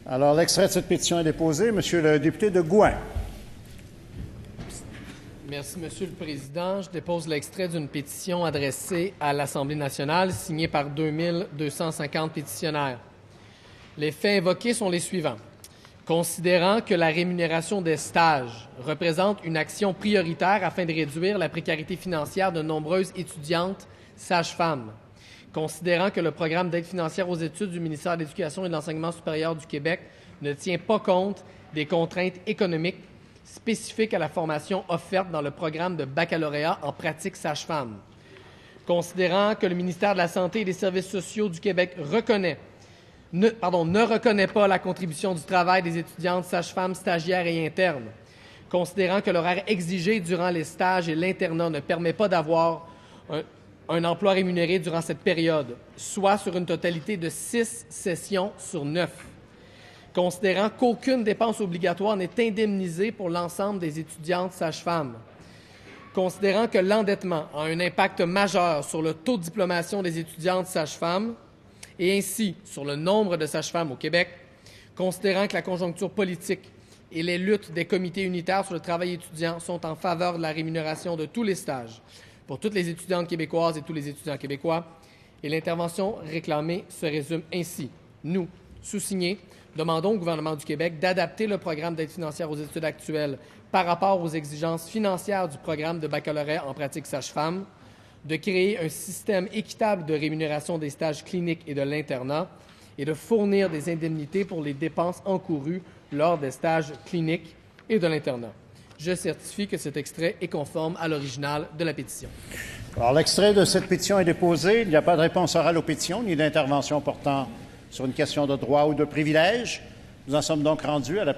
Alors, l'extrait de cette pétition est déposé. Monsieur le député de Gouin. Merci, Monsieur le Président. Je dépose l'extrait d'une pétition adressée à l'Assemblée nationale, signée par 2250 pétitionnaires. Les faits invoqués sont les suivants. Considérant que la rémunération des stages représente une action prioritaire afin de réduire la précarité financière de nombreuses étudiantes sages-femmes. Considérant que le programme d'aide financière aux études du ministère de l'Éducation et de l'Enseignement supérieur du Québec ne tient pas compte des contraintes économiques spécifiques à la formation offerte dans le programme de baccalauréat en pratique sage-femme. Considérant que le ministère de la Santé et des Services sociaux du Québec ne reconnaît pas la contribution du travail des étudiantes sages-femmes, stagiaires et internes. Considérant que l'horaire exigé durant les stages et l'internat ne permet pas d'avoir un emploi rémunéré durant cette période, soit sur une totalité de 6 sessions sur 9. Considérant qu'aucune dépense obligatoire n'est indemnisée pour l'ensemble des étudiantes sages-femmes. Considérant que l'endettement a un impact majeur sur le taux de diplomation des étudiantes sages-femmes et ainsi sur le nombre de sages-femmes au Québec, considérant que la conjoncture politique et les luttes des comités unitaires sur le travail étudiant sont en faveur de la rémunération de tous les stages pour toutes les étudiantes québécoises et tous les étudiants québécois, et l'intervention réclamée se résume ainsi. Nous, sous-signés, demandons au gouvernement du Québec d'adapter le programme d'aide financière aux études actuelles par rapport aux exigences financières du programme de baccalauréat en pratique sage-femme, de créer un système équitable de rémunération des stages cliniques et de l'internat et de fournir des indemnités pour les dépenses encourues lors des stages cliniques et de l'internat. Je certifie que cet extrait est conforme à l'original de la pétition. Alors, l'extrait de cette pétition est déposé. Il n'y a pas de réponse orale aux pétitions ni d'intervention portant sur une question de droit ou de privilège. Nous en sommes donc rendus à la